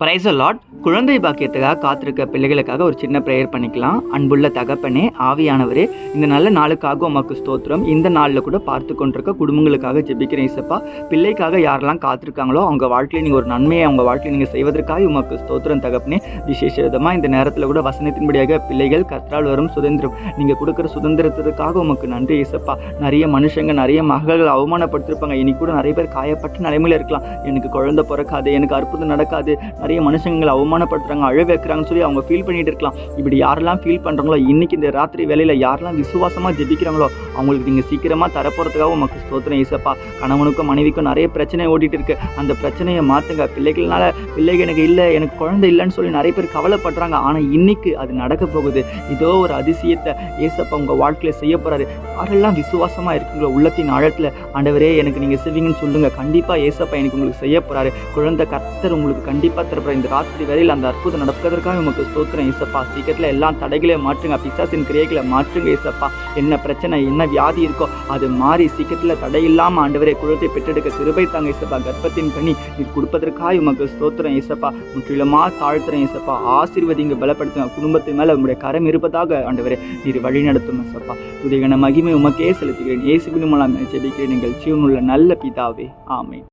Praise the Lord. குழந்தை பாக்கியத்துக்காக காத்திருக்க பிள்ளைகளுக்காக ஒரு சின்ன ப்ரேயர் பண்ணிக்கலாம். அன்புள்ள தகப்பனே, ஆவியானவரே, இந்த நல்ல நாளுக்காக உமக்கு ஸ்தோத்திரம். இந்த நாளில் கூட பார்த்து கொண்டிருக்க குடும்பங்களுக்காக ஜெபிக்கிறேன் இயேசப்பா. பிள்ளைக்காக யாரெல்லாம் காத்திருக்காங்களோ அவங்க வாழ்க்கையில் நீங்கள் ஒரு நன்மையை அவங்க வாழ்க்கையில் நீங்கள் செய்வதற்காக உமக்கு ஸ்தோத்திரம் தகப்பனே. விசேஷ விதமாக இந்த நேரத்தில் கூட வசனத்தின்படியாக பிள்ளைகள் கர்த்தரால் வரும் சுதந்திரம், நீங்கள் கொடுக்குற சுதந்திரத்திற்காக உமக்கு நன்றி இயேசப்பா. நிறைய மனுஷங்க நிறைய மகள்கள் அவமானப்படுத்திருப்பாங்க. இன்னைக்கு கூட நிறைய பேர் காயப்பட்ட நிலைமையில் இருக்கலாம். எனக்கு குழந்தை பிறக்காது, எனக்கு அற்புதம் நடக்காது, நிறைய மனுஷங்களை அவமானப்படுத்துறாங்க, அழ வைக்கிறாங்கன்னு சொல்லி அவங்க ஃபீல் பண்ணிட்டு இருக்கலாம். இப்படி யாரெல்லாம் ஃபீல் பண்ணுறாங்களோ, இன்னைக்கு இந்த ராத்திரி வேலையில் யாரெல்லாம் விசுவாசமாக ஜெபிக்கிறாங்களோ அவங்களுக்கு நீங்கள் சீக்கிரமாக தரப்போகிறதுக்காக உமக்கு ஸ்தோத்திரம் இயேசப்பா. கணவனுக்கும் மனைவிக்கும் நிறைய பிரச்சனை ஓடிட்டு இருக்கு. அந்த பிரச்சனையை மாற்றுங்க. பிள்ளைகள் எனக்கு இல்லை, எனக்கு குழந்தை இல்லைன்னு சொல்லி நிறைய பேர் கவலைப்படுறாங்க. ஆனால் இன்னைக்கு அது நடக்க போகுது. இதோ ஒரு அதிசயத்தை ஏசப்பா உங்கள் வாழ்க்கையில் செய்ய போகிறாரு. யாரெல்லாம் விசுவாசமாக இருக்குங்களோ உள்ளத்தின் ஆழத்தில், ஆண்டவரே எனக்கு நீங்கள் செய்வீங்கன்னு சொல்லுங்கள். கண்டிப்பாக ஏசப்பா எனக்கு உங்களுக்கு செய்ய போகிறாரு. குழந்தை கர்த்தர் உங்களுக்கு கண்டிப்பாக தரப்போகிறார். இந்த ராத்திரி வேளையில் அந்த அற்புதம் நடப்பதற்காக உங்களுக்கு ஸ்தோத்திரம் ஏசப்பா. சீக்கிரத்தில் எல்லா தடைகளையும் மாற்றுங்க. பிசாசின் கிரியைகளை மாற்றுங்க ஏசப்பா. என்ன பிரச்சனை என்ன வியாதி இருக்கோ அது மாறி சீக்கிரத்தில் தடையில்லாமல் ஆண்டவரே குழந்தை பெற்றெடுக்க கிருபை தாங்க ஏசப்பா. கர்ப்பத்தின் கனி நீர் கொடுப்பதற்காக உமக்கு ஸ்தோத்திரம் ஏசப்பா. முற்றிலுமா தாழ்த்துறேன் ஏசப்பா. ஆசீர்வதிங்க, பலப்படுத்துங்க. குடும்பத்தின் மேலே உங்களுடைய கரம் இருப்பதாக ஆண்டவரே நீர் வழி நடத்தும் ஏசப்பா. துதிகன மகிமை உமக்கே செலுத்துகிறேன். இயேசுவின் மூலம் ஜெபிக்கிறேன் எங்கள் ஜீவனுள்ள நல்ல பிதாவே, ஆமென்.